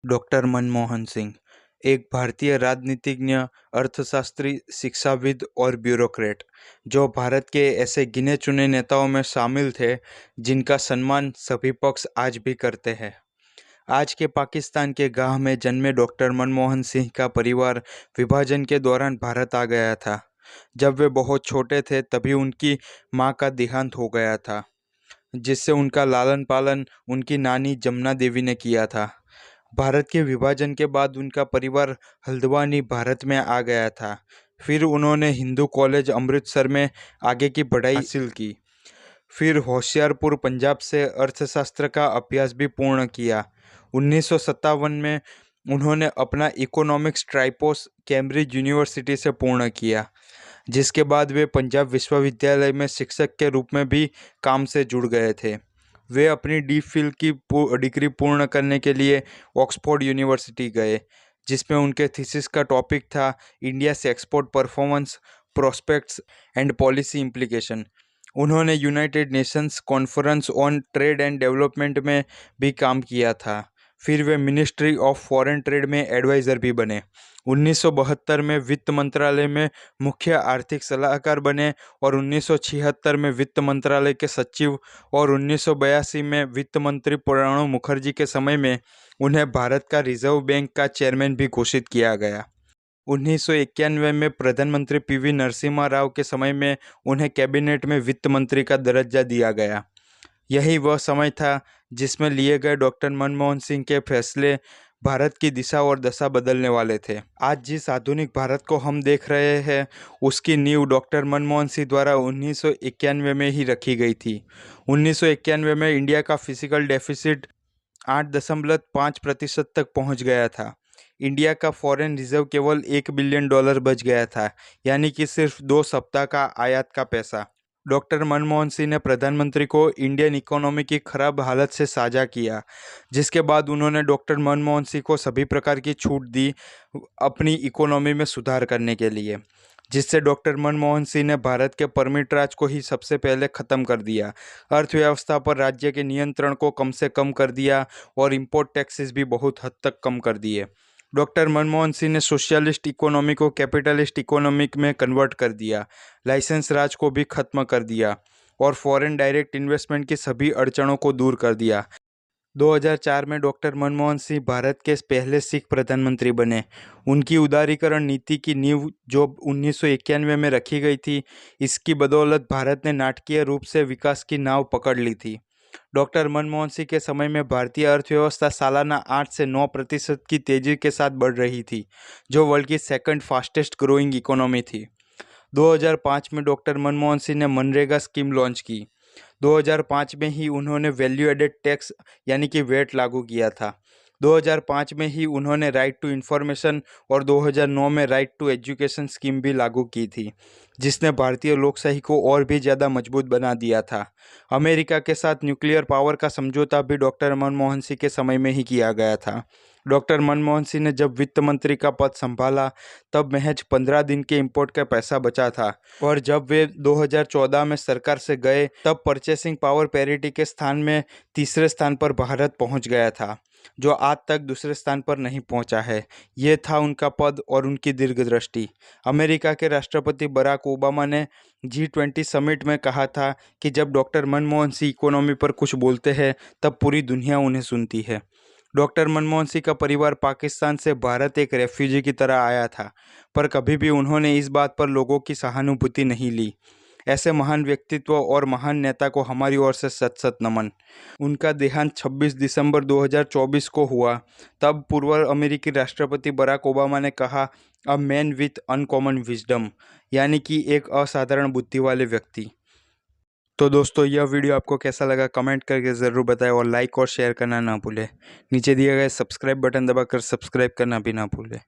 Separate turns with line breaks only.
Doctor Manmohan Singh एक भारतीय राजनीतिज्ञ, अर्थशास्त्री, शिक्षाविद और ब्यूरोक्रेट जो भारत के ऐसे गिने चुने नेताओं में शामिल थे जिनका सम्मान सभी पक्ष आज भी करते हैं। आज के पाकिस्तान के गांव में जन्मे डॉक्टर मनमोहन सिंह का परिवार विभाजन के दौरान भारत आ गया था। जब वे बहुत छोटे थे तभी उनकी मां का देहांत हो गया था, जिससे उनका लालन पालन उनकी नानी जमुना देवी ने किया था। भारत के विभाजन के बाद उनका परिवार हल्द्वानी भारत में आ गया था। फिर उन्होंने हिंदू कॉलेज अमृतसर में आगे की पढ़ाई हासिल की। फिर होशियारपुर पंजाब से अर्थशास्त्र का अभ्यास भी पूर्ण किया। 1957 में उन्होंने अपना इकोनॉमिक्स ट्राइपोस कैम्ब्रिज यूनिवर्सिटी से पूर्ण किया, जिसके बाद वे पंजाब विश्वविद्यालय में शिक्षक के रूप में भी काम से जुड़ गए थे। वे अपनी डी.फिल की डिग्री पूर्ण करने के लिए ऑक्सफोर्ड यूनिवर्सिटी गए, जिसमें उनके थीसिस का टॉपिक था इंडिया से export performance, prospects and policy implication. उन्होंने United Nations conference on trade and development में भी काम किया था। फिर वे मिनिस्ट्री ऑफ फॉरेन ट्रेड में एडवाइज़र भी बने। 1972 में वित्त मंत्रालय में मुख्य आर्थिक सलाहकार बने और 1976 में वित्त मंत्रालय के सचिव और 1982 में वित्त मंत्री प्रणब मुखर्जी के समय में उन्हें भारत का रिजर्व बैंक का चेयरमैन भी घोषित किया गया। 1991 में प्रधानमंत्री पी.वी. नरसिम्हा राव के समय में उन्हें कैबिनेट में वित्त मंत्री का दर्जा दिया गया। यही वह समय था जिसमें लिए गए डॉक्टर मनमोहन सिंह के फैसले भारत की दिशा और दशा बदलने वाले थे। आज जिस आधुनिक भारत को हम देख रहे हैं, उसकी नींव डॉक्टर मनमोहन सिंह द्वारा 1991 में ही रखी गई थी। 1991 में इंडिया का फिजिकल डेफिसिट 8.5% तक पहुंच गया था। इंडिया का फॉरेन रिजर्व केवल $1 बिलियन बच गया था, यानी कि सिर्फ 2 सप्ताह का आयात का पैसा। डॉक्टर मनमोहन सिंह ने प्रधानमंत्री को इंडियन इकोनॉमी की खराब हालत से साझा किया, जिसके बाद उन्होंने डॉक्टर मनमोहन सिंह को सभी प्रकार की छूट दी अपनी इकोनॉमी में सुधार करने के लिए, जिससे डॉक्टर मनमोहन सिंह ने भारत के परमिट राज को ही सबसे पहले ख़त्म कर दिया, अर्थव्यवस्था पर राज्य के नियंत्रण को कम से कम कर दिया और इम्पोर्ट टैक्सेस भी बहुत हद तक कम कर दिए। डॉक्टर मनमोहन सिंह ने सोशलिस्ट इकोनॉमी को कैपिटलिस्ट इकोनॉमिक में कन्वर्ट कर दिया, लाइसेंस राज को भी खत्म कर दिया और फॉरेन डायरेक्ट इन्वेस्टमेंट की सभी अड़चनों को दूर कर दिया। 2004 में डॉक्टर मनमोहन सिंह भारत के पहले सिख प्रधानमंत्री बने। उनकी उदारीकरण नीति की नींव जो 1991 में रखी गई थी, इसकी बदौलत भारत ने नाटकीय रूप से विकास की नाव पकड़ ली थी। डॉक्टर मनमोहन सिंह के समय में भारतीय अर्थव्यवस्था सालाना 8 से 9% की तेजी के साथ बढ़ रही थी, जो वर्ल्ड की सेकंड फास्टेस्ट ग्रोइंग इकोनॉमी थी। 2005 में डॉक्टर मनमोहन सिंह ने मनरेगा स्कीम लॉन्च की। 2005 में ही उन्होंने वैल्यू एडेड टैक्स यानी कि वैट लागू किया था। 2005 में ही उन्होंने राइट टू इन्फॉर्मेशन और 2009 में राइट टू एजुकेशन स्कीम भी लागू की थी, जिसने भारतीय लोकशाही को और भी ज़्यादा मजबूत बना दिया था। अमेरिका के साथ न्यूक्लियर पावर का समझौता भी डॉक्टर मनमोहन सिंह के समय में ही किया गया था। डॉक्टर मनमोहन सिंह ने जब वित्त मंत्री का पद संभाला तब महज 15 दिन के इंपोर्ट का पैसा बचा था, और जब वे 2014 में सरकार से गए तब परचेसिंग पावर पैरिटी के स्थान में तीसरे स्थान पर भारत पहुंच गया था, जो आज तक दूसरे स्थान पर नहीं पहुंचा है। ये था उनका पद और उनकी दीर्घदृष्टि। अमेरिका के राष्ट्रपति बराक ओबामा ने G20 समिट में कहा था कि जब डॉक्टर मनमोहन सिंह इकोनॉमी पर कुछ बोलते हैं तब पूरी दुनिया उन्हें सुनती है। डॉक्टर मनमोहन सिंह का परिवार पाकिस्तान से भारत एक रेफ्यूजी की तरह आया था, पर कभी भी उन्होंने इस बात पर लोगों की सहानुभूति नहीं ली। ऐसे महान व्यक्तित्व और महान नेता को हमारी ओर से सत सत नमन। उनका देहांत 26 दिसंबर 2024 को हुआ। तब पूर्व अमेरिकी राष्ट्रपति बराक ओबामा ने कहा, a man with uncommon wisdom, यानी कि एक असाधारण बुद्धि वाले व्यक्ति। तो दोस्तों, यह वीडियो आपको कैसा लगा कमेंट करके ज़रूर बताएं और लाइक और शेयर करना ना भूलें। नीचे दिए गए सब्सक्राइब बटन दबाकर सब्सक्राइब करना भी ना भूलें।